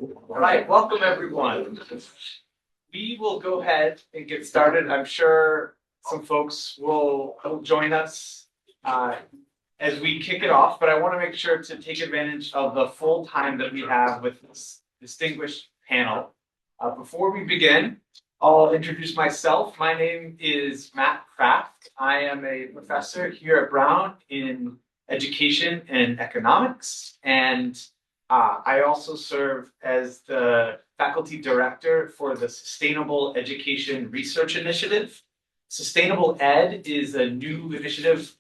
All right, welcome everyone. We will go ahead and get started. I'm sure some folks will join us as we kick it off, but I want to make sure to take advantage of the full time that we have with this distinguished panel. Before we begin, I'll introduce myself. My name is Matt Kraft. I am a professor here at Brown in education and economics, and I also serve as the faculty director for the Sustainable Education Research Initiative. SustainableED is a new initiative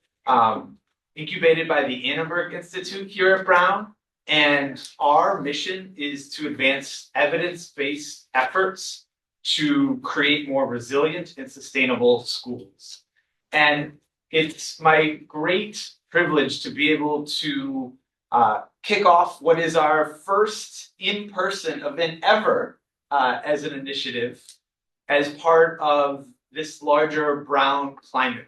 incubated by the Annenberg Institute here at Brown. And our mission is to advance evidence-based efforts to create more resilient and sustainable schools. And it's my great privilege to be able to kick off what is our first in-person event ever as an initiative as part of this larger Brown climate.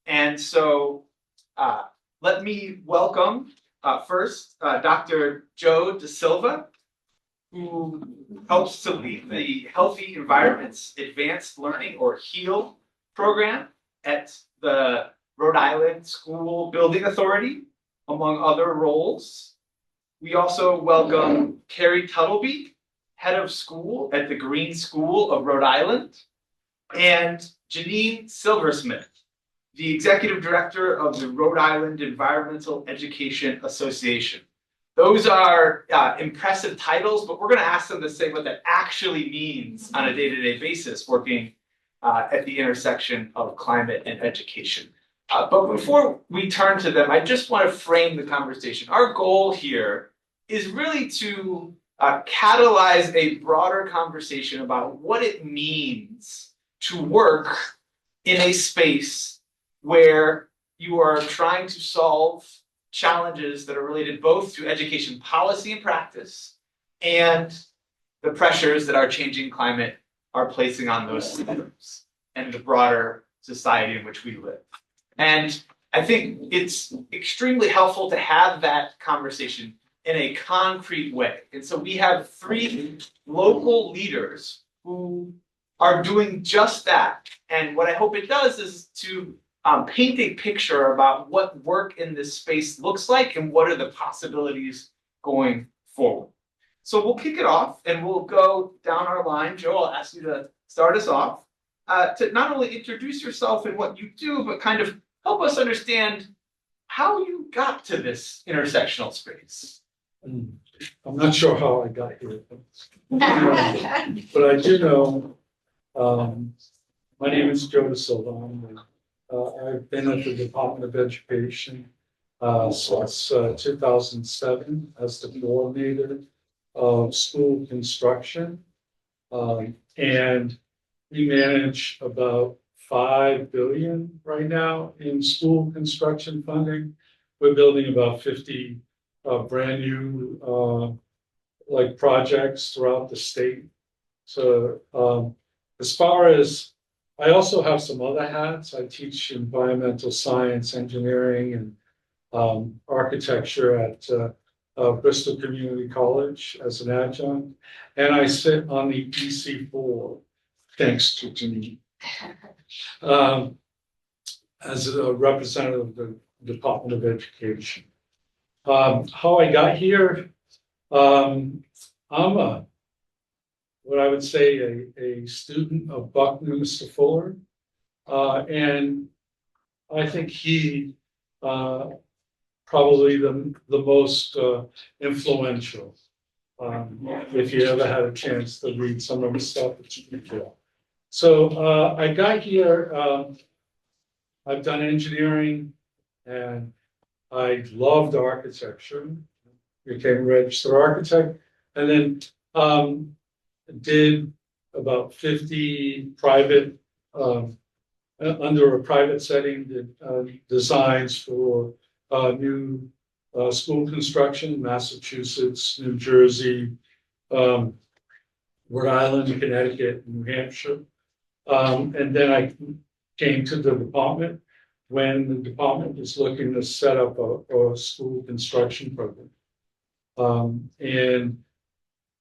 And so let me welcome first Dr. Joe da Silva, who helps to lead the Healthy Environments Advanced Learning, or HEAL program at the Rhode Island School Building Authority, among other roles. We also welcome Kerry Tuttlebee, head of school at the Greene School of Rhode Island, and Jeanine Silversmith, the executive director of the Rhode Island Environmental Education Association. Those are impressive titles, but we're going to ask them to say what that actually means on a day-to-day basis, working at the intersection of climate and education. But before we turn to them, I just want to frame the conversation. Our goal here is really to catalyze a broader conversation about what it means to work in a space where you are trying to solve challenges that are related both to education policy and practice and the pressures that our changing climate are placing on those systems and the broader society in which we live. And I think it's extremely helpful to have that conversation in a concrete way. And so we have 3 local leaders who are doing just that. And what I hope it does is to paint a picture about what work in this space looks like and what are the possibilities going forward. So we'll kick it off and we'll go down our line. Joe, I'll ask you to start us off to not only introduce yourself and what you do, but kind of help us understand how you got to this intersectional space. I'm not sure how I got here, but I do know. My name is Joe da Silva. I've been at the Department of Education since 2007 as the coordinator of school construction, and we manage about $5 billion right now in school construction funding. We're building about 50 brand new projects throughout the state. So as far as, I also have some other hats. I teach environmental science, engineering, and architecture at Bristol Community College as an adjunct, and I sit on the EC4, thanks to Jeanine, as a representative of the Department of Education. How I got here, I'm what I would say a student of Buckminster Fuller, and I think he probably the most influential. If you ever had a chance to read some of his stuff, it's pretty cool. So I got here, I've done engineering, and I loved architecture, became a registered architect, and then did about 50 private, under a private setting, did designs for new school construction, Massachusetts, New Jersey, Rhode Island, Connecticut, New Hampshire. And then I came to the department when the department was looking to set up a school construction program. And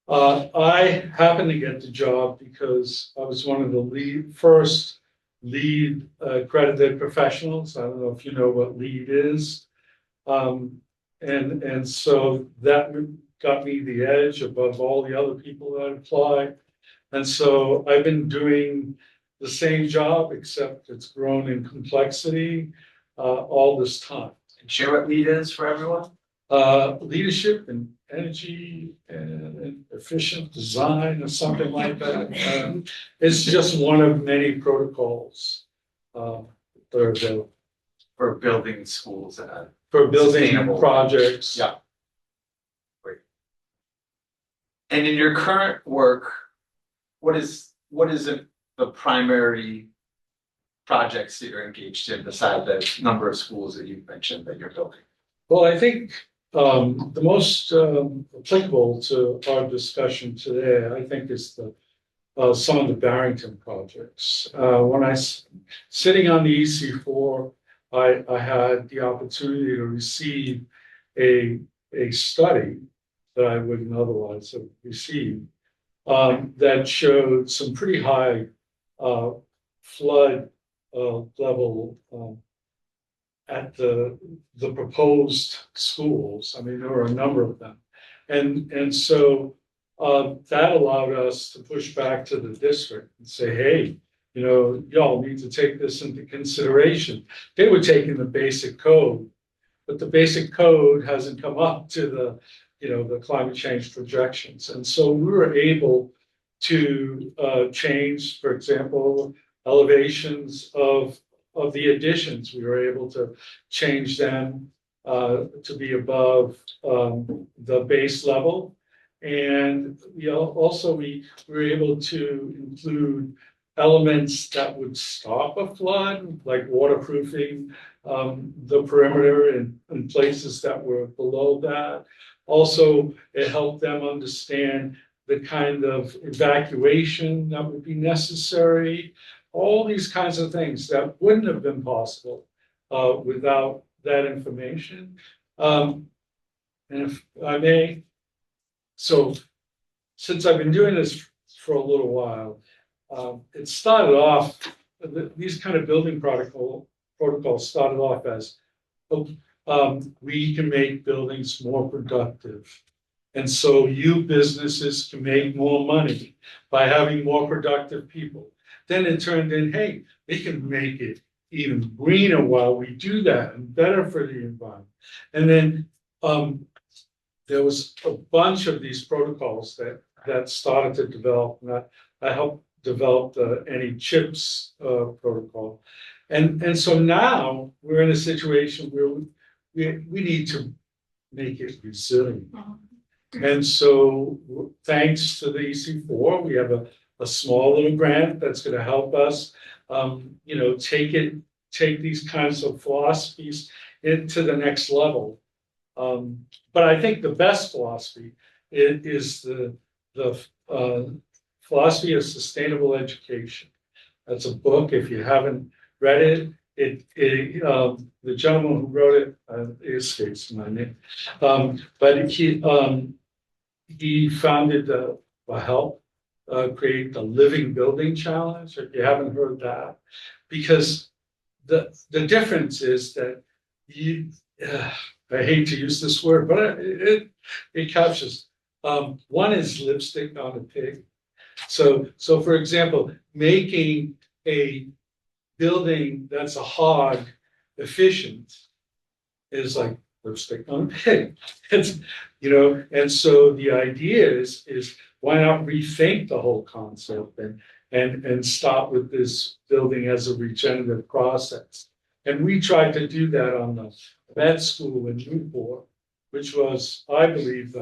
I happened to get the job because I was one of the first lead accredited professionals. I don't know if you know what lead is. And so that got me the edge above all the other people that applied. And so I've been doing the same job, except it's grown in complexity all this time. And share what LEED is for everyone. Leadership and energy and efficient design or something like that. It's just one of many protocols that are available For building schools. for building Sustainable. projects. Yeah. Great. And in your current work, what is the primary projects that you're engaged in beside the number of schools that you've mentioned that you're building? Well, I think the most applicable to our discussion today, I think, is some of the Barrington projects. When sitting on the EC4, I had the opportunity to receive a study that I wouldn't otherwise have received that showed some pretty high flood level at the proposed schools. I mean, there were a number of them. And so that allowed us to push back to the district and say, hey, y'all need to take this into consideration. They were taking the basic code, but the basic code hasn't come up to the climate change projections. And so we were able to change, for example, elevations of the additions. We were able to change them to be above the base level. And we were able to include elements that would stop a flood, like waterproofing the perimeter in places that were below that. Also, it helped them understand the kind of evacuation that would be necessary, all these kinds of things that wouldn't have been possible without that information. And if I may, so since I've been doing this for a little while, it started off, these kind of building protocols started off as, we can make buildings more productive. And so you businesses can make more money by having more productive people. Then it turned in, hey, they can make it even greener while we do that and better for the environment. And then there was a bunch of these protocols that started to develop. And I helped develop the Any Chips protocol. And so now we're in a situation where we need to make it resilient. And so thanks to the EC4, we have a small little grant that's going to help us, take these kinds of philosophies into the next level. But I think the best philosophy is the philosophy of sustainable education. That's a book. If you haven't read it, the gentleman who wrote it escapes my name, but he founded help create the Living Building Challenge. If you haven't heard that, because the difference is that I hate to use this word, but it captures. One is lipstick on a pig. So for example, making a building that's a hog efficient is like lipstick on a pig. It's, and so the idea is why not rethink the whole concept and start with this building as a regenerative process. And we tried to do that on the med school in Newport, which was, I believe,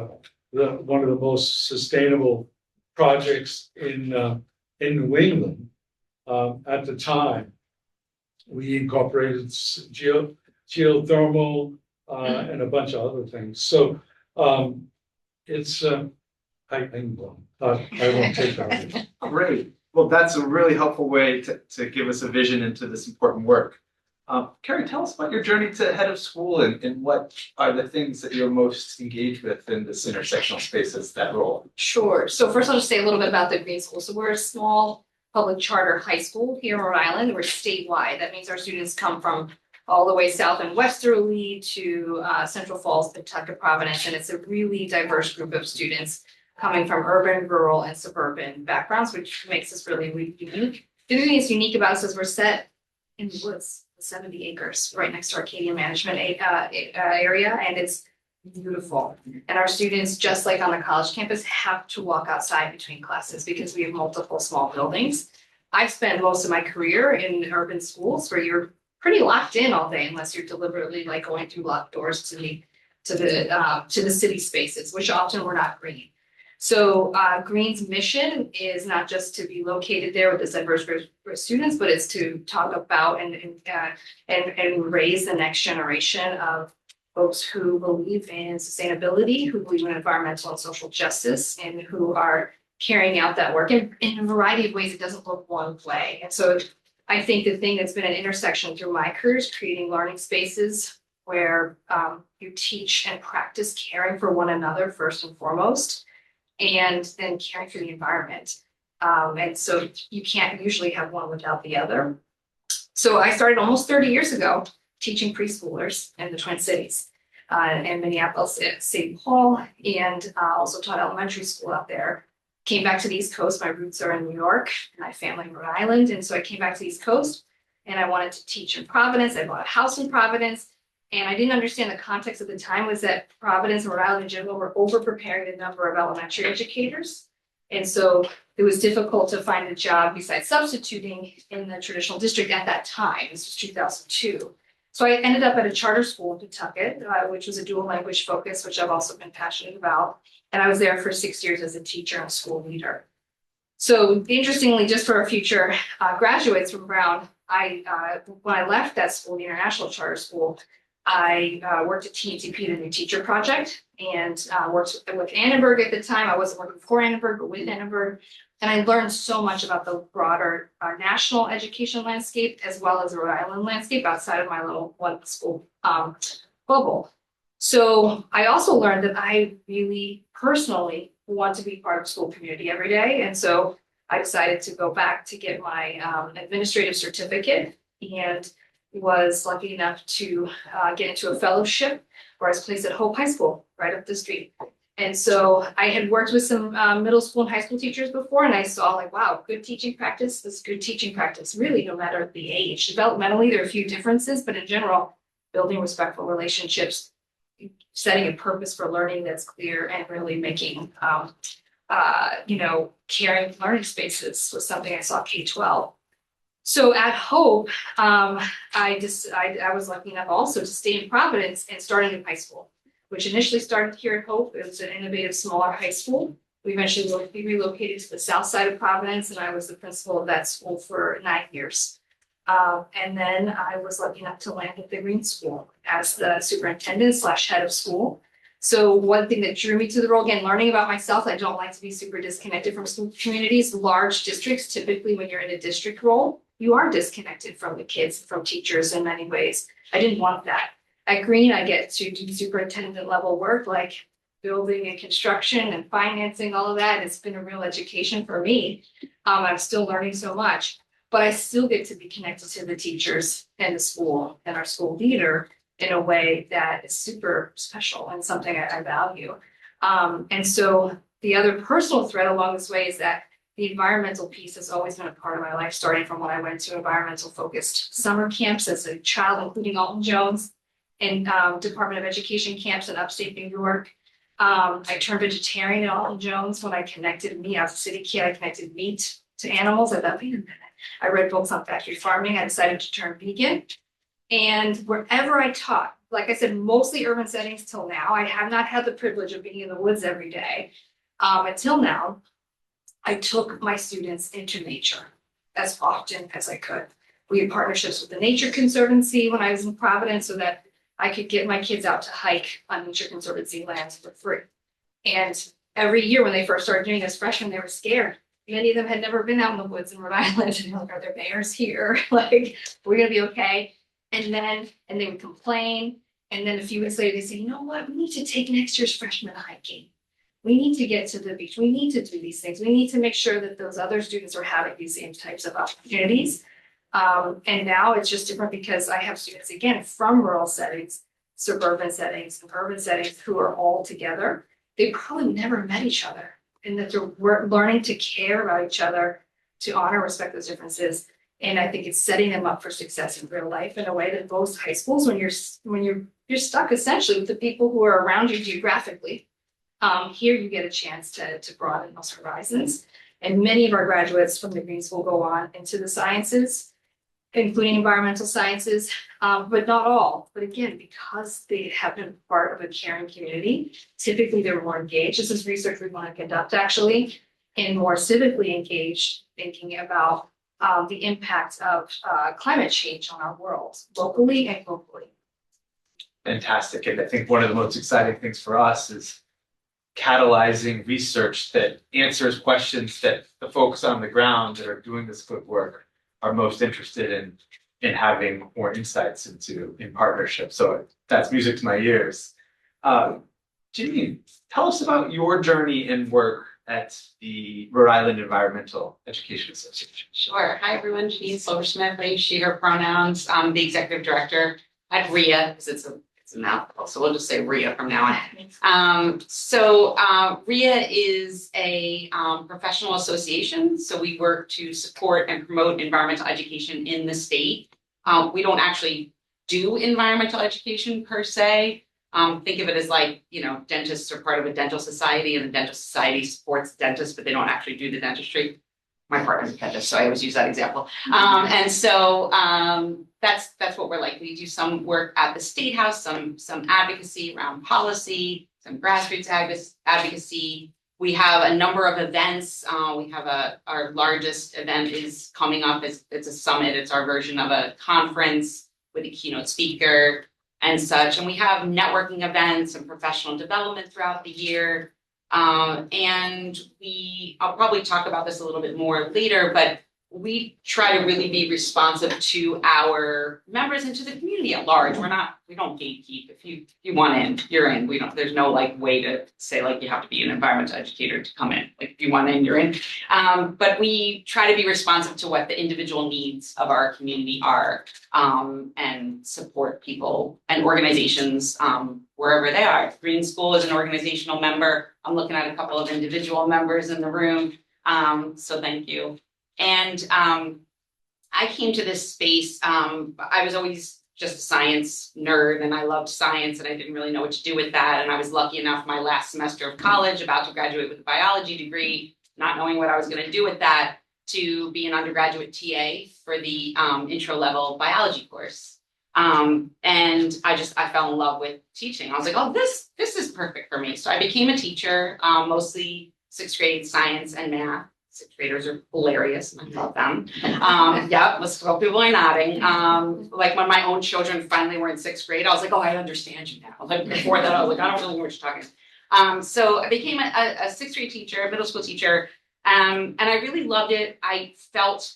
one of the most sustainable projects in New England at the time. We incorporated geothermal and a bunch of other things. So it's I won't take that. Great. Well, that's a really helpful way to give us a vision into this important work. Kerry, tell us about your journey to head of school and what are the things that you're most engaged with in this intersectional spaces, that role? Sure. So first I'll just say a little bit about the Greene School. So we're a small public charter high school here in Rhode Island. We're statewide. That means our students come from all the way south and westerly to Central Falls, Pawtucket, Providence, and it's a really diverse group of students coming from urban, rural, and suburban backgrounds, which makes us really, really unique. The other thing that's unique about us is we're set in the woods, 70 acres, right next to Arcadian Management area, and it's beautiful. And our students, just like on the college campus, have to walk outside between classes because we have multiple small buildings. I've spent most of my career in urban schools where you're pretty locked in all day unless you're deliberately like going through locked doors to the city spaces, which often were not green. So Greene's mission is not just to be located there with this diverse group of students, but it's to talk about and raise the next generation of folks who believe in sustainability, who believe in environmental and social justice, and who are carrying out that work in a variety of ways. It doesn't look one way. And so I think the thing that's been an intersection through my career is creating learning spaces where you teach and practice caring for one another first and foremost, and then caring for the environment. And so you can't usually have one without the other. So I started almost 30 years ago teaching preschoolers in the Twin Cities, in Minneapolis, at St. Paul, and also taught elementary school out there. Came back to the East Coast. My roots are in New York, and I have family in Rhode Island, and so I came back to the East Coast, and I wanted to teach in Providence. I bought a house in Providence, and I didn't understand the context at the time was that Providence and Rhode Island in general were over-preparing the number of elementary educators, and so it was difficult to find a job besides substituting in the traditional district at that time. This was 2002. So I ended up at a charter school in Pawtucket, which was a dual language focus, which I've also been passionate about. And I was there for 6 years as a teacher and school leader. So interestingly, just for our future graduates from Brown, when I left that school, the International Charter School, I worked at TNTP, the New Teacher Project, and worked with Annenberg at the time. I wasn't working for Annenberg, but with Annenberg. And I learned so much about the broader national education landscape, as well as the Rhode Island landscape outside of my little one school bubble. So I also learned that I really personally want to be part of the school community every day. And so I decided to go back to get my administrative certificate, and was lucky enough to get into a fellowship where I was placed at Hope High School right up the street. And so I had worked with some middle school and high school teachers before, and I saw like, wow, good teaching practice. This is good teaching practice, really, no matter the age. Developmentally, there are a few differences, but in general, building respectful relationships, setting a purpose for learning that's clear, and really making, caring learning spaces was something I saw K-12. So at Hope, I was lucky enough also to stay in Providence and start a new high school, which initially started here at Hope. It was an innovative, smaller high school. We eventually relocated to the south side of Providence, and I was the principal of that school for 9 years. And then I was lucky enough to land at the Greene School as the superintendent / head of school. So one thing that drew me to the role, again, learning about myself, I don't like to be super disconnected from school communities. Large districts, typically when you're in a district role, you are disconnected from the kids, from teachers in many ways. I didn't want that. At Greene, I get to do superintendent level work like building and construction and financing, all of that. It's been a real education for me. I'm still learning so much, but I still get to be connected to the teachers and the school and our school leader in a way that is super special and something I value. And so the other personal thread along this way is that the environmental piece has always been a part of my life, starting from when I went to environmental focused summer camps as a child, including Alton Jones, and Department of Education camps in upstate New York. I turned vegetarian at Alton Jones when I connected meat. I was a city kid, I connected meat to animals. I thought, wait a minute. I read books on factory farming. I decided to turn vegan. And wherever I taught, like I said, mostly urban settings till now, I have not had the privilege of being in the woods every day. Until now, I took my students into nature as often as I could. We had partnerships with the Nature Conservancy when I was in Providence so that I could get my kids out to hike on Nature Conservancy lands for free. And every year when they first started doing this freshmen, they were scared. Many of them had never been out in the woods in Rhode Island. And like, are there bears here? Like, we're gonna be okay. And they would complain, and then a few weeks later, they say, you know what, we need to take next year's freshmen hiking. We need to get to the beach, we need to do these things, we need to make sure that those other students are having these same types of opportunities. And now it's just different because I have students, again, from rural settings, suburban settings, urban settings, who are all together. They probably never met each other, and that they're learning to care about each other, to honor, respect those differences. And I think it's setting them up for success in real life in a way that most high schools, when you're stuck essentially with the people who are around you geographically. Here you get a chance to broaden those horizons. And many of our graduates from the Greene School go on into the sciences, including environmental sciences, but not all. But again, because they have been part of a caring community, typically they're more engaged. This is research we want to conduct actually, and more civically engaged, thinking about the impact of climate change on our world, locally and globally. Fantastic. And I think one of the most exciting things for us is catalyzing research that answers questions that the folks on the ground that are doing this good work are most interested in having more insights into in partnership. So that's music to my ears. Jeanine, tell us about your journey and work at the Rhode Island Environmental Education Association. Sure. Hi, everyone. Jeanine Silversmith. I use she, her pronouns. I'm the executive director at RIA, because it's a mouthful, so we'll just say RIA from now on. RIA is a professional association. So we work to support and promote environmental education in the state. We don't actually do environmental education per se. Think of it as like, dentists are part of a dental society, and the dental society supports dentists, but they don't actually do the dentistry. My partner's a dentist, so I always use that example. That's what we're like. We do some work at the State House, some advocacy around policy, some grassroots advocacy. We have a number of events. We have our largest event is coming up. It's a summit. It's our version of a conference with a keynote speaker and such. And we have networking events and professional development throughout the year. I'll probably talk about this a little bit more later, but we try to really be responsive to our members and to the community at large. We don't gatekeep. If you want in, you're in. There's no way to say you have to be an environmental educator to come in. If you want in, you're in. But we try to be responsive to what the individual needs of our community are, and support people and organizations wherever they are. Greene School is an organizational member. I'm looking at a couple of individual members in the room. So thank you. And I came to this space, I was always just a science nerd, and I loved science, and I didn't really know what to do with that. And I was lucky enough my last semester of college, about to graduate with a biology degree, not knowing what I was going to do with that, to be an undergraduate TA for the intro level biology course. And I fell in love with teaching. I was like, oh, this is perfect for me. So I became a teacher, mostly 6th grade science and math. 6th graders are hilarious, and I love them. Yeah, let's go. People are nodding. When my own children finally were in 6th grade, I was like, oh, I understand you now. Before that, I was like, I don't really know what you're talking about. So I became a 6th grade teacher, a middle school teacher, and I really loved it. I felt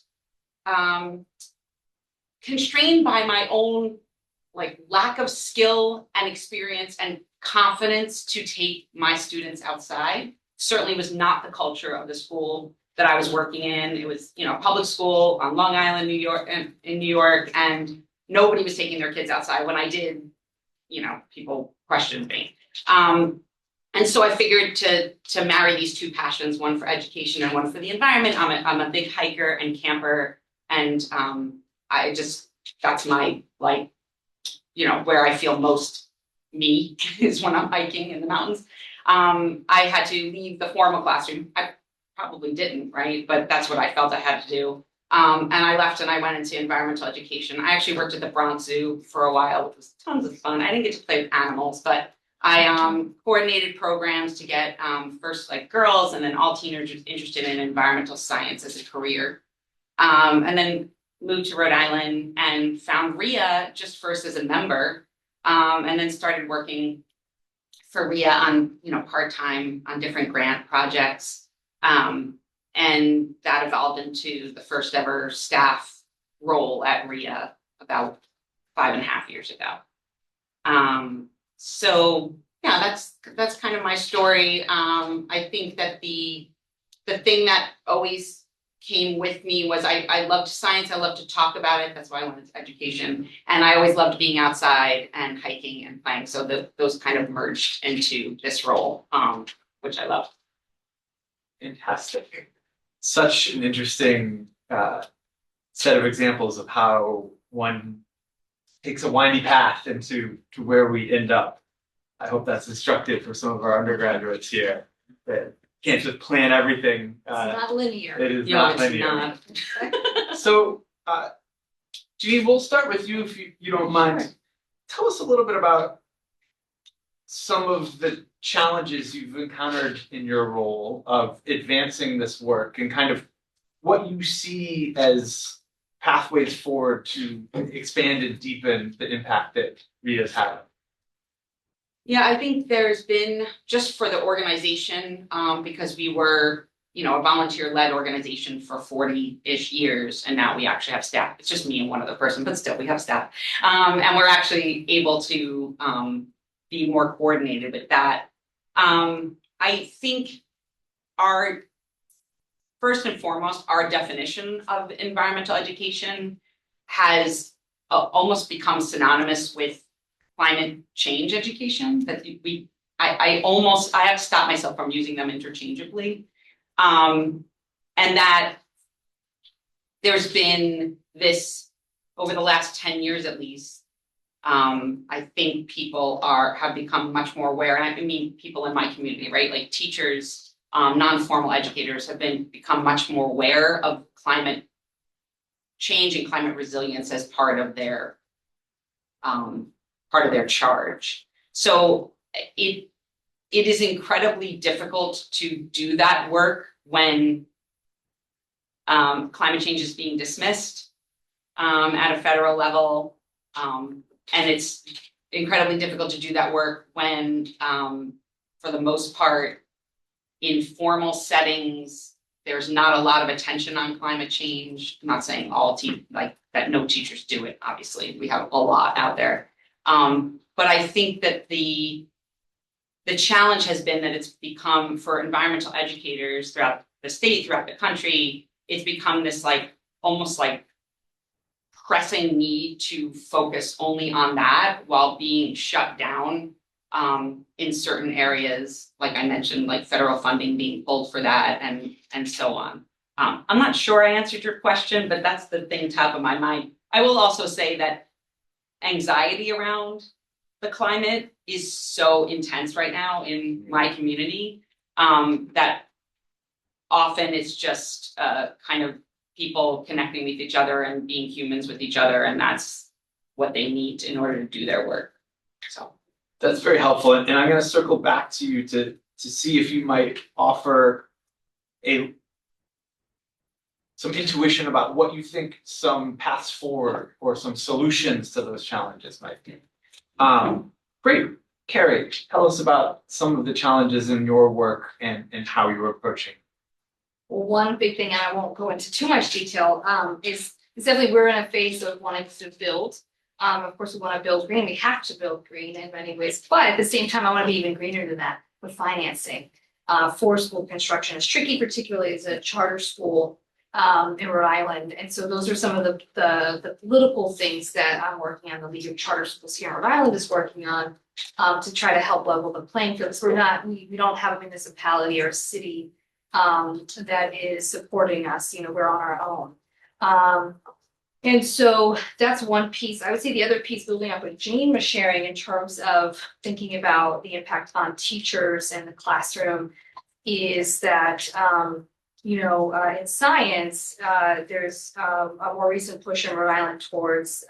constrained by my own lack of skill and experience and confidence to take my students outside. Certainly was not the culture of the school that I was working in. It was, public school on Long Island, New York, and nobody was taking their kids outside. When I did, people questioned me. And so I figured to marry these two passions, one for education and one for the environment. I'm a big hiker and camper, and that's my where I feel most me is when I'm hiking in the mountains. I had to leave the formal classroom. I probably didn't, right? But that's what I felt I had to do. And I left and I went into environmental education. I actually worked at the Bronx Zoo for a while, which was tons of fun. I didn't get to play with animals, but I coordinated programs to get first girls and then all teenagers interested in environmental science as a career. And then moved to Rhode Island and found RIA just first as a member, and then started working for RIA on, part-time on different grant projects. And that evolved into the first ever staff role at RIA about 5.5 years ago. So yeah, that's kind of my story. I think that the thing that always came with me was I loved science. I loved to talk about it. That's why I went into education. And I always loved being outside and hiking and playing. So those kind of merged into this role, which I love. Fantastic. Such an interesting set of examples of how one takes a windy path into where we end up. I hope that's instructive for some of our undergraduates here, that can't just plan everything. It's not linear. It is No, not it's linear. not. So, Jeanine, we'll start with you if you don't mind. Tell us a little bit about some of the challenges you've encountered in your role of advancing this work and kind of what you see as pathways forward to expand and deepen the impact that RIA's had. Yeah, I think there's been, just for the organization, because we were, a volunteer-led organization for 40-ish years, and now we actually have staff. It's just me and one other person, but still we have staff. And we're actually able to be more coordinated with that. I think first and foremost, our definition of environmental education has almost become synonymous with climate change education. That I have to stop myself from using them interchangeably. And that there's been this, over the last 10 years at least, I think people have become much more aware, and I mean people in my community, right? Like teachers, non-formal educators have become much more aware of climate change and climate resilience as part of their charge. So it is incredibly difficult to do that work when climate change is being dismissed at a federal level. And it's incredibly difficult to do that work when, for the most part, in formal settings, there's not a lot of attention on climate change. I'm not saying that no teachers do it, obviously. We have a lot out there. But I think that the challenge has been that it's become, for environmental educators throughout the state, throughout the country, it's become this almost pressing need to focus only on that while being shut down in certain areas, like I mentioned, like federal funding being pulled for that and so on. I'm not sure I answered your question, but that's the thing top of my mind. I will also say that anxiety around the climate is so intense right now in my community that often it's just kind of people connecting with each other and being humans with each other, and that's what they need in order to do their work. So that's very helpful, and I'm going to circle back to you to see if you might offer some intuition about what you think some paths forward or some solutions to those challenges might be. Great. Kerry, tell us about some of the challenges in your work and how you're approaching. One big thing, and I won't go into too much detail, is definitely we're in a phase of wanting to build. Of course, we want to build green. We have to build green in many ways, but at the same time, I want to be even greener than that with financing. For school construction is tricky, particularly as a charter school in Rhode Island, and so those are some of the political things that I'm working on. The League of Charter Schools here in Rhode Island is working on to try to help level the playing field. So we don't have a municipality or a city that is supporting us. We're on our own. And so that's one piece. I would say the other piece, building up what Jeanine was sharing in terms of thinking about the impact on teachers and the classroom, is that in science, there's a more recent push in Rhode Island towards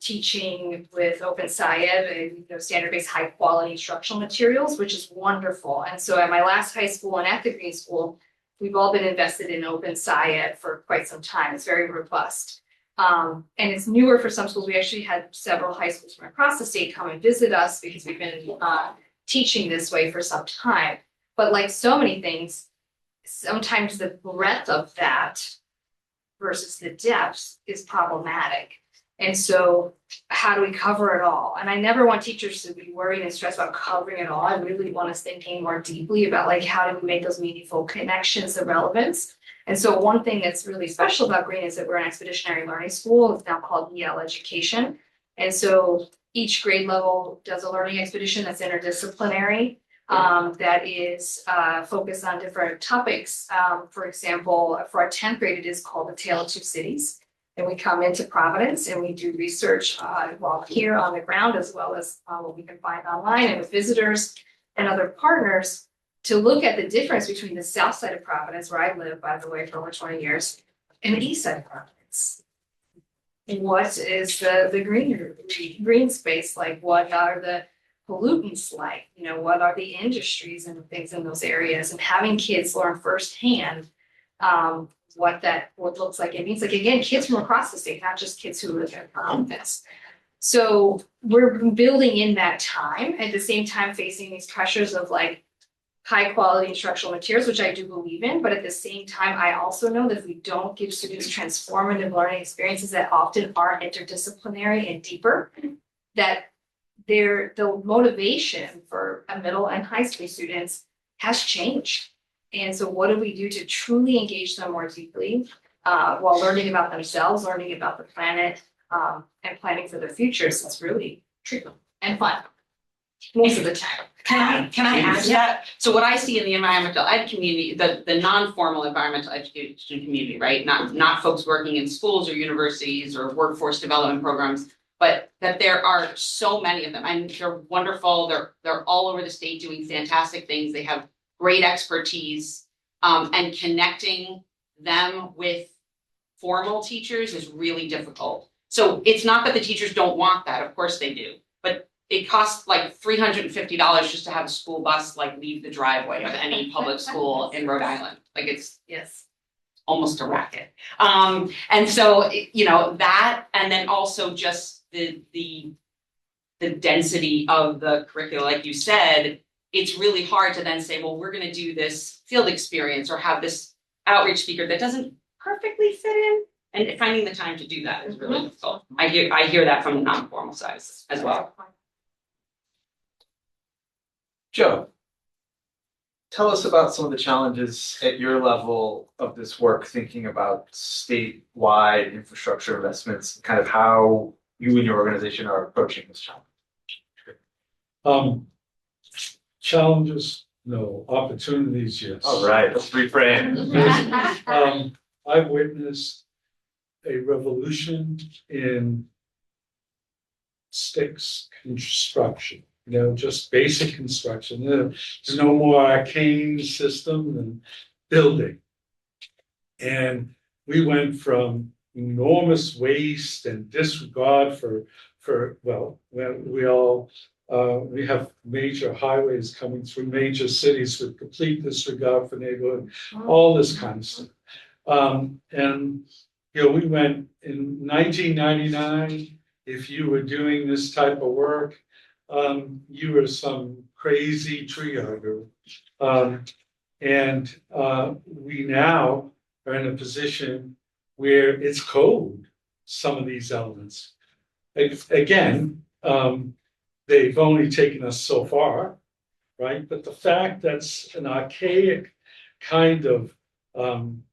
teaching with open SciEd, standard-based high-quality instructional materials, which is wonderful. And so at my last high school and at the Greene School, we've all been invested in open SciEd for quite some time. It's very robust. And it's newer for some schools. We actually had several high schools from across the state come and visit us because we've been teaching this way for some time. But like so many things, sometimes the breadth of that versus the depth is problematic. And so how do we cover it all? And I never want teachers to be worried and stressed about covering it all. I really want us thinking more deeply about like, how do we make those meaningful connections of relevance? And so one thing that's really special about Greene is that we're an expeditionary learning school. It's now called EL education. And so each grade level does a learning expedition that's interdisciplinary, that is focused on different topics. For example, for our 10th grade, it is called The Tale of Two Cities. And we come into Providence and we do research while here on the ground, as well as what we can find online and with visitors and other partners to look at the difference between the south side of Providence, where I live, by the way, for over 20 years, and the east side of Providence. What is the green space like? What are the pollutants like? You know, what are the industries and things in those areas? And having kids learn firsthand what looks like. It means, like, again, kids from across the state, not just kids who live in Providence. So we're building in that time, at the same time facing these pressures of like high quality instructional materials, which I do believe in, but at the same time, I also know that if we don't give students transformative learning experiences that often are interdisciplinary and deeper, that the motivation for a middle and high school students has changed. And so what do we do to truly engage them more deeply while learning about themselves, learning about the planet, and planning for their futures? It's really tricky and fun most of the time. Can I add to that? So what I see in the environmental ed community, the non-formal environmental education community, right? Not folks working in schools or universities or workforce development programs, but that there are so many of them, and they're wonderful. They're all over the state doing fantastic things. They have great expertise, and connecting them with formal teachers is really difficult. So it's not that the teachers don't want that, of course they do, but it costs like $350 just to have a school bus like leave the driveway of any public school in Rhode Island. Like it's almost a racket. And so, you know, that, and then also just the density of the curricula, like you said, it's really hard to then say, well, we're going to do this field experience or have this outreach speaker that doesn't perfectly fit in. And finding the time to do that is really difficult. I hear that from the non-formal side as well. Joe, tell us about some of the challenges at your level of this work, thinking about statewide infrastructure investments, kind of how you and your organization are approaching this challenge. Challenges, no. Opportunities, yes. All right, let's reframe. I've witnessed a revolution in sticks construction, you know, just basic construction. There's no more arcane system than building. And we went from enormous waste and disregard we have major highways coming through major cities with complete disregard for neighborhood, all this kind of stuff. And you know, we went in 1999. If you were doing this type of work, you were some crazy tree hugger. And we now are in a position where it's code, some of these elements. Again, they've only taken us so far, right? But the fact that's an archaic kind of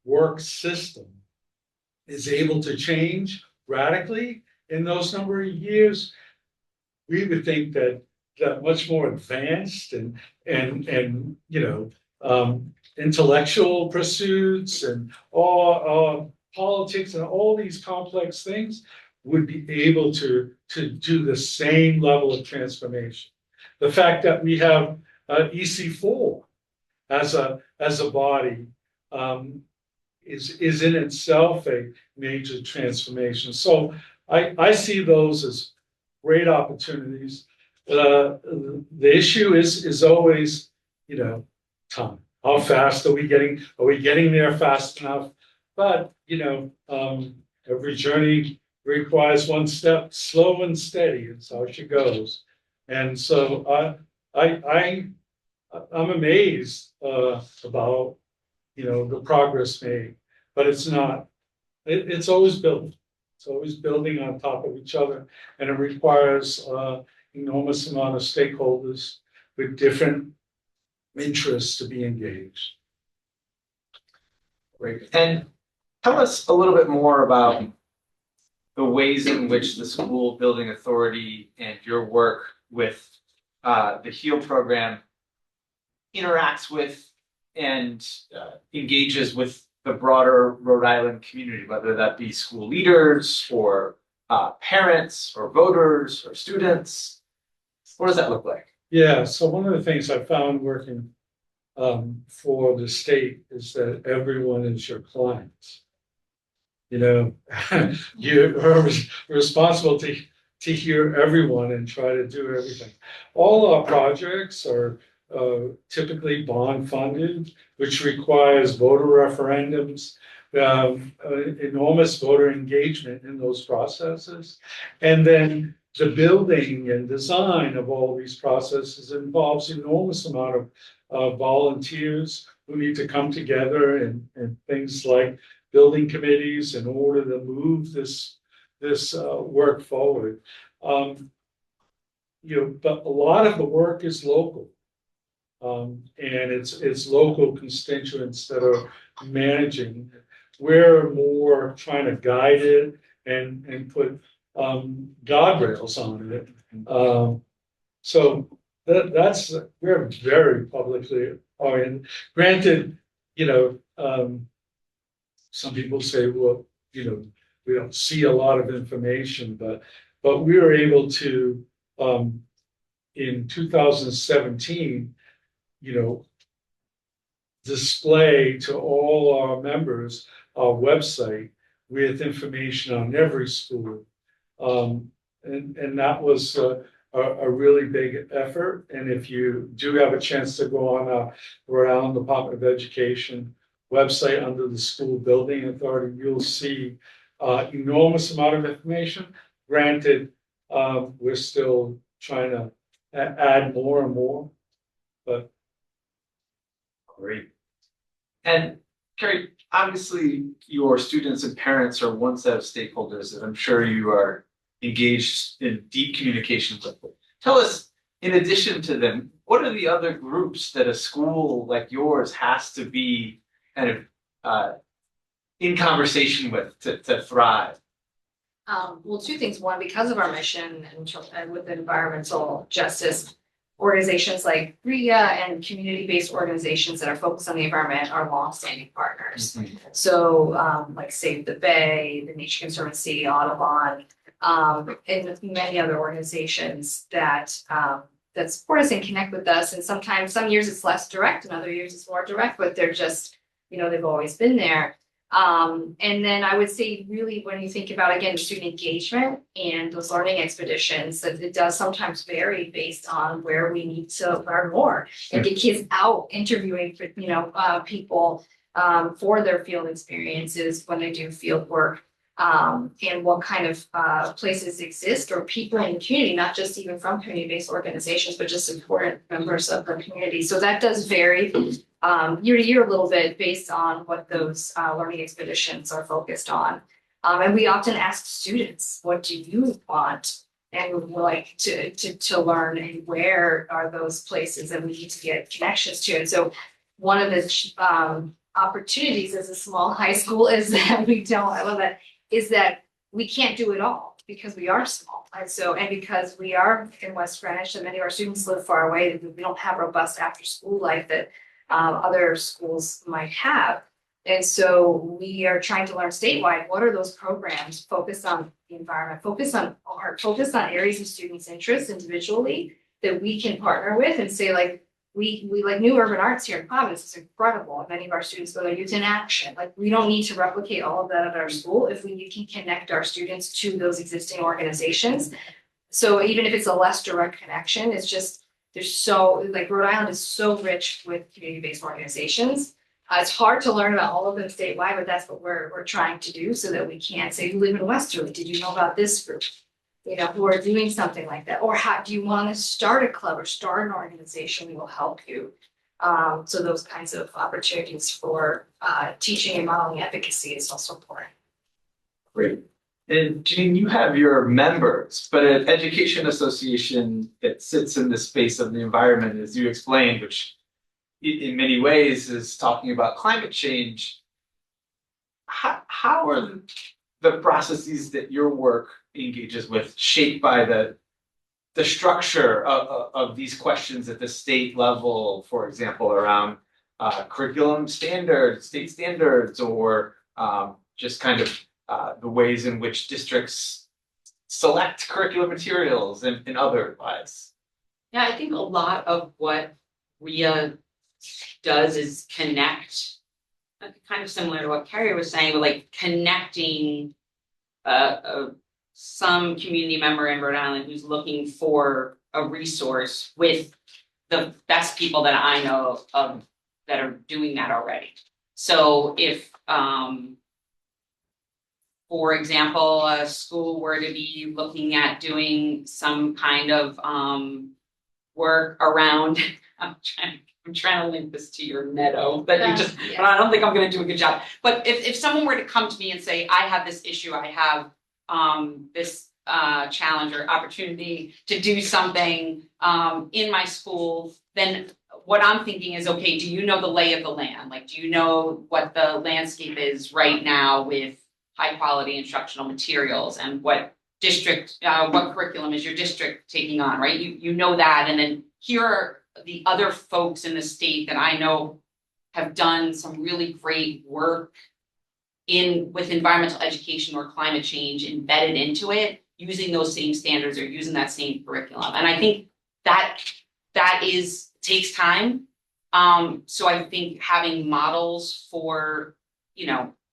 work system is able to change radically in those number of years, we would think that much more advanced and you know, intellectual pursuits and all politics and all these complex things would be able to do the same level of transformation. The fact that we have EC4 as a body is in itself a major transformation. So I see those as great opportunities. The issue is always, you know, time. How fast are we getting? Are we getting there fast enough? But you know, every journey requires one step, slow and steady. It's how she goes. And so I'm amazed about, you know, the progress made, but it's not. It's always building. It's always building on top of each other, and it requires enormous amount of stakeholders with different interests to be engaged. Great. And tell us a little bit more about the ways in which the school building authority and your work with the HEAL program interacts with and engages with the broader Rhode Island community, whether that be school leaders or parents or voters or students. What does that look like? Yeah, so one of the things I found working for the state is that everyone is your client. You know, you are responsible to hear everyone and try to do everything. All our projects are typically bond funded, which requires voter referendums, enormous voter engagement in those processes. And then the building and design of all these processes involves enormous amount of volunteers who need to come together and things like building committees in order to move this work forward. You know, but a lot of the work is local. And it's local constituents that are managing. We're more trying to guide it and put guardrails on it. So that's we're very publicly oriented. Granted, you know, some people say, well, you know, we don't see a lot of information, but we were able to in 2017, you know, display to all our members our website with information on every school. And that was a really big effort. And if you do have a chance to go on Rhode Island Department of Education website under the School Building Authority, you'll see enormous amount of information. Granted, we're still trying to add more and more, but great. And Kerry, obviously your students and parents are one set of stakeholders that I'm sure you are engaged in deep communication with. Tell us, in addition to them, what are the other groups that a school like yours has to be kind of in conversation with to thrive? Well, two things. One, because of our mission and with environmental justice, organizations like RIA and community-based organizations that are focused on the environment are longstanding partners. So like Save the Bay, the Nature Conservancy, Audubon, and many other organizations that support us and connect with us. And sometimes, some years it's less direct and other years it's more direct, but they're just, you know, they've always been there. And then I would say really when you think about, again, student engagement and those learning expeditions, that it does sometimes vary based on where we need to learn more and get kids out interviewing for, you know, people for their field experiences when they do field work. And what kind of places exist or people in the community, not just even from community-based organizations, but just important members of the community. So that does vary year to year a little bit based on what those learning expeditions are focused on. And we often ask students, what do you want and would like to learn, and where are those places that we need to get connections to? And so one of the opportunities as a small high school is that I love that, is that we can't do it all because we are small. And so, and because we are in West Greenwich and many of our students live far away, we don't have robust after school life that other schools might have. And so we are trying to learn statewide, what are those programs focused on the environment, focused on art, focused on areas of students' interest individually that we can partner with and say, like, we like New Urban Arts here in Providence is incredible. And many of our students go to Youth in Action. Like, we don't need to replicate all of that at our school if we can connect our students to those existing organizations. So even if it's a less direct connection, it's just, there's so, like, Rhode Island is so rich with community-based organizations. It's hard to learn about all of them statewide, but that's what we're trying to do so that we can say, you live in Westerly, did you know about this group? You know, who are doing something like that? Or how do you want to start a club or start an organization? We will help you. So those kinds of opportunities for teaching and modeling efficacy is also important. Great. And Jeanine, you have your members, but an education association that sits in the space of the environment, as you explained, which in many ways is talking about climate change. How are the processes that your work engages with shaped by the structure of these questions at the state level, for example, around curriculum standards, state standards, or just kind of the ways in which districts select curriculum materials and otherwise? Yeah, I think a lot of what RIA does is connect, kind of similar to what Kerry was saying, but like connecting some community member in Rhode Island who's looking for a resource with the best people that I know of that are doing that already. So if, for example, a school were to be looking at doing some kind of work around, I'm trying to link this to your meadow, but but I don't think I'm going to do a good job. But if someone were to come to me and say, I have this issue, I have this challenge or opportunity to do something in my school, then what I'm thinking is, okay, do you know the lay of the land? Like, do you know what the landscape is right now with high quality instructional materials, and what curriculum is your district taking on, right? You know that, and then here are the other folks in the state that I know have done some really great work with environmental education or climate change embedded into it, using those same standards or using that same curriculum. And I think that takes time. So I think having models for,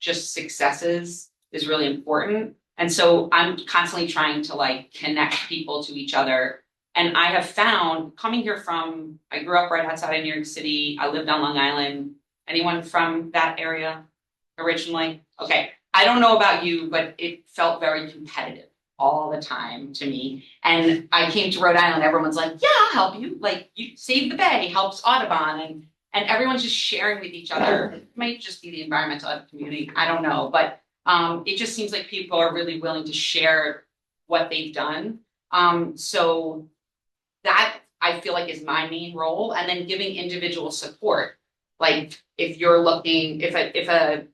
just successes is really important. And so I'm constantly trying to like connect people to each other. And I have found, coming here from, I grew up right outside of New York City. I lived on Long Island. Anyone from that area originally? Okay. I don't know about you, but it felt very competitive all the time to me. And I came to Rhode Island, everyone's like, yeah, I'll help you. Like, you Save the Bay helps Audubon, and everyone's just sharing with each other. It might just be the environmental ed community, I don't know. But it just seems like people are really willing to share what they've done. So that I feel like is my main role. And then giving individual support. Like if you're looking, if a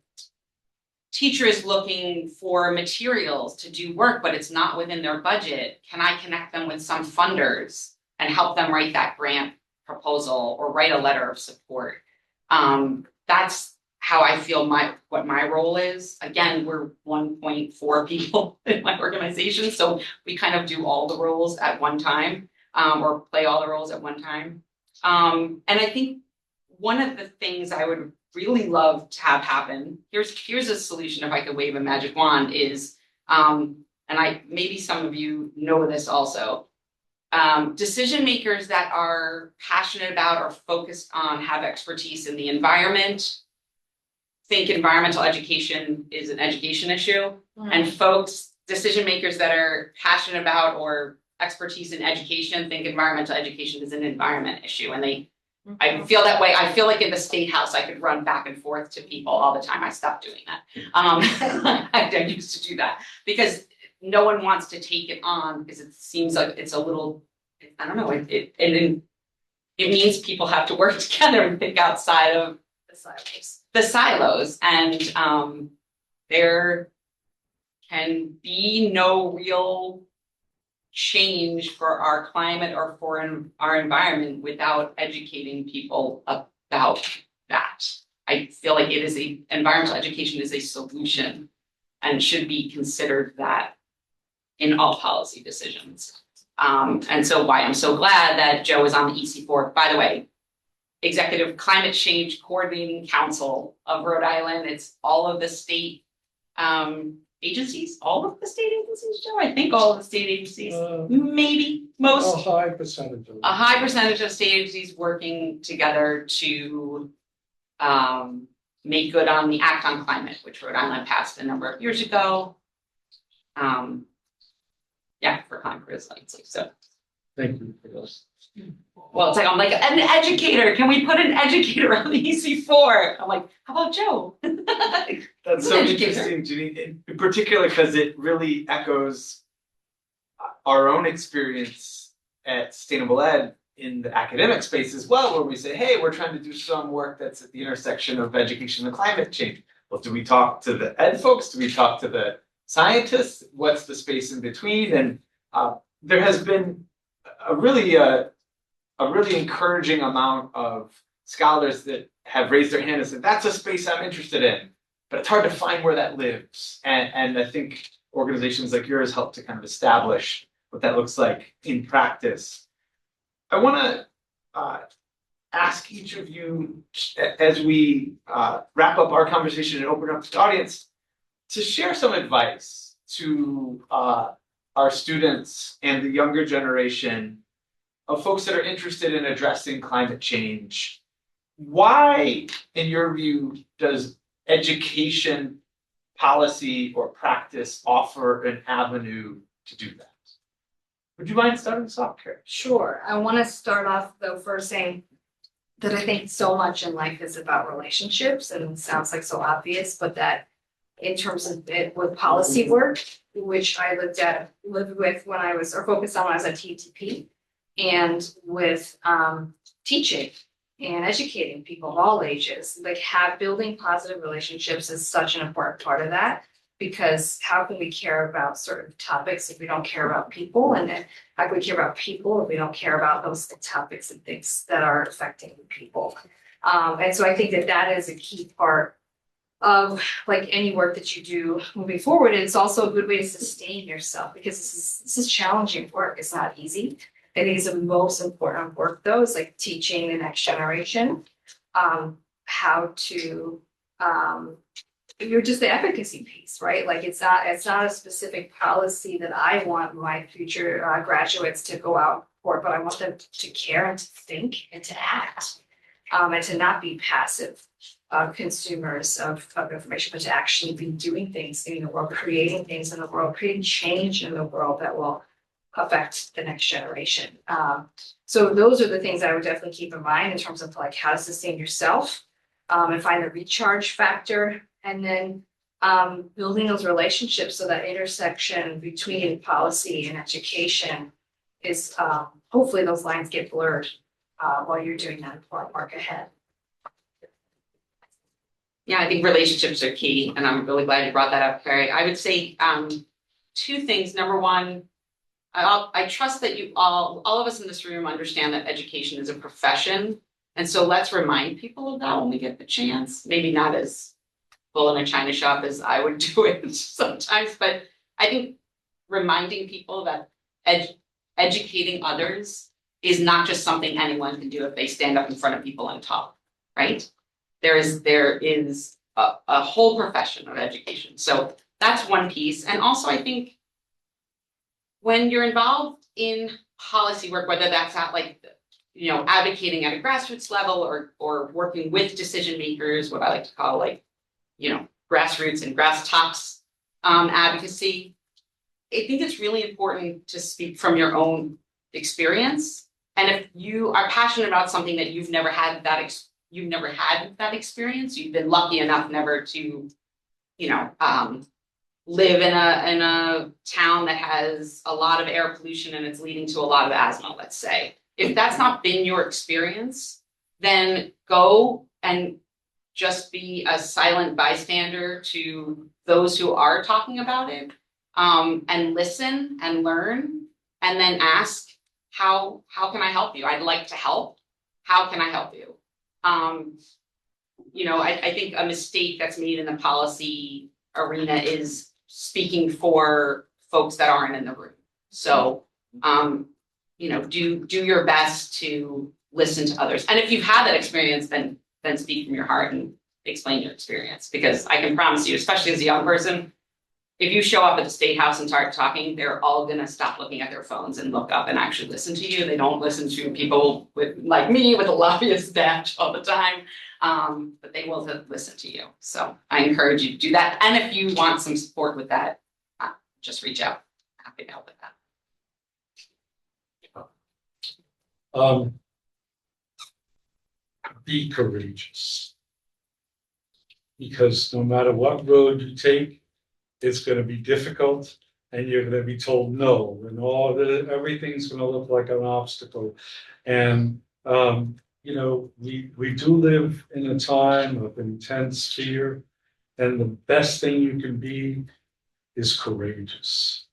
teacher is looking for materials to do work, but it's not within their budget, can I connect them with some funders and help them write that grant proposal or write a letter of support? That's how I feel what my role is. Again, we're 1.4 people in my organization, so we kind of do all the roles at one time, or play all the roles at one time. And I think one of the things I would really love to have happen, here's a solution if I could wave a magic wand, is, and maybe some of you know this also, decision makers that are passionate about or focused on, have expertise in the environment, think environmental education is an education issue, and decision makers that are passionate about or expertise in education think environmental education is an environment issue. And I feel that way. I feel like in the State House, I could run back and forth to people all the time. I stopped doing that. I used to do that because no one wants to take it on because it seems like it's a little, I don't know, it means people have to work together and think outside of the silos. And there can be no real change for our climate or for our environment without educating people about that. I feel like environmental education is a solution and should be considered that in all policy decisions. And so why I'm so glad that Joe is on the EC4. By the way, Executive Climate Change Coordinating Council of Rhode Island. It's all of the state agencies, Joe? I think all of the state agencies, maybe most. A high percentage of them. A high percentage of state agencies working together to make good on the Act on Climate, which Rhode Island passed a number of years ago. For climate resiliency. So Thank you for this. Well, it's like, I'm like, an educator, can we put an educator on the EC4? I'm like, how about Joe? That's He's so an educator. interesting, Jeanine, in particular, because it really echoes our own experience at Sustainable Ed in the academic space as well, where we say, hey, we're trying to do some work that's at the intersection of education and climate change. Well, do we talk to the ed folks? Do we talk to the scientists? What's the space in between? And there has been a really encouraging amount of scholars that have raised their hand and said, that's a space I'm interested in, but it's hard to find where that lives. And I think organizations like yours help to kind of establish what that looks like in practice. I want to ask each of you, as we wrap up our conversation and open up to the audience, to share some advice to our students and the younger generation of folks that are interested in addressing climate change. Why, in your view, does education policy or practice offer an avenue to do that? Would you mind starting us off, Kerry? Sure. I want to start off though first saying that I think so much in life is about relationships, and it sounds like so obvious, but that in terms of it with policy work, which I lived with when I was, or focused on when I was at TTP, and with teaching and educating people of all ages, like building positive relationships is such an important part of that. Because how can we care about certain topics if we don't care about people? And then how can we care about people if we don't care about those topics and things that are affecting people? And so I think that is a key part of like any work that you do moving forward. And it's also a good way to sustain yourself, because this is challenging work. It's not easy. I think it's the most important work though, is like teaching the next generation how to you're just the advocacy piece, right? Like it's not a specific policy that I want my future graduates to go out for, but I want them to care and to think and to act, and to not be passive consumers of information, but to actually be doing things in the world, creating things in the world, creating change in the world that will affect the next generation. So those are the things I would definitely keep in mind in terms of like how to sustain yourself and find the recharge factor. And then building those relationships, so that intersection between policy and education is hopefully those lines get blurred while you're doing that important work ahead. Yeah, I think relationships are key, and I'm really glad you brought that up, Kerry. I would say two things. Number one, I trust that you all of us in this room understand that education is a profession. And so let's remind people of that when we get the chance. Maybe not as full in a china shop as I would do it sometimes, but I think reminding people that educating others is not just something anyone can do if they stand up in front of people and talk, right? There is a whole profession of education. So that's one piece. And also I think when you're involved in policy work, whether that's at like, advocating at a grassroots level or working with decision makers, what I like to call like, grassroots and grass tops advocacy, I think it's really important to speak from your own experience. And if you are passionate about something that you've never had that experience, you've been lucky enough never to, live in a town that has a lot of air pollution and it's leading to a lot of asthma, let's say. If that's not been your experience, then go and just be a silent bystander to those who are talking about it, and listen and learn, and then ask, how can I help you? I'd like to help. How can I help you? I think a mistake that's made in the policy arena is speaking for folks that aren't in the room. So, do your best to listen to others. And if you've had that experience, then speak from your heart and explain your experience. Because I can promise you, especially as a young person, if you show up at the State House and start talking, they're all gonna stop looking at their phones and look up and actually listen to you. They don't listen to people like me with a lobbyist badge all the time, but they will listen to you. So I encourage you to do that. And if you want some support with that, just reach out. Happy to help with that. Be courageous. Because no matter what road you take, it's gonna be difficult and you're gonna be told no, and everything's gonna look like an obstacle. And, you know, we do live in a time of intense fear, and the best thing you can be is courageous.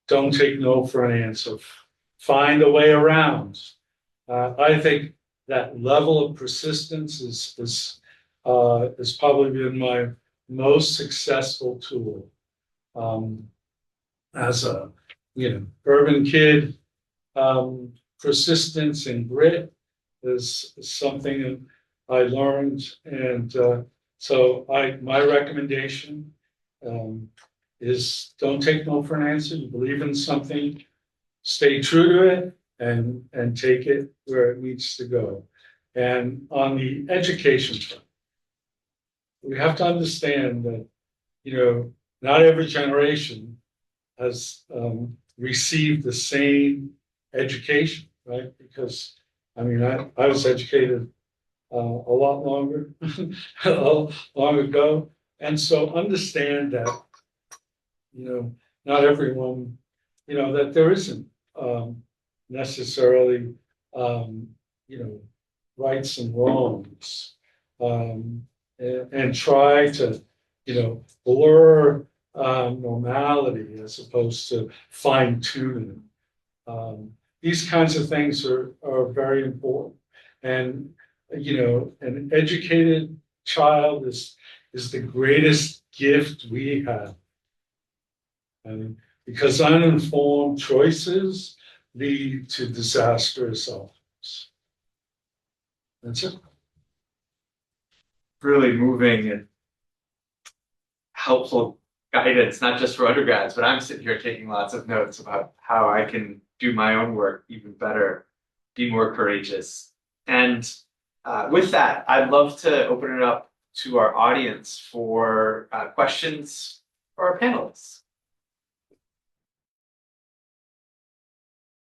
Don't take no for an answer. Find a way around. I think that level of persistence is probably been my most successful tool. As a, you know, urban kid, persistence and grit is something that I learned, and so my recommendation is don't take no for an answer. You believe in something, stay true to it, and take it where it needs to go. And on the education front, we have to understand that, you know, not every generation has received the same education, right? Because, I mean, I was educated a lot longer, long ago. And so understand that, you know, not everyone, you know, that there isn't necessarily, you know, rights and wrongs, and try to, you know, blur normality as opposed to fine tuning. These kinds of things are very important. And, you know, an educated child is the greatest gift we have. And because uninformed choices lead to disastrous outcomes. That's it. Really moving and helpful guidance, not just for undergrads, but I'm sitting here taking lots of notes about how I can do my own work even better, be more courageous. And with that, I'd love to open it up to our audience for questions for our panelists.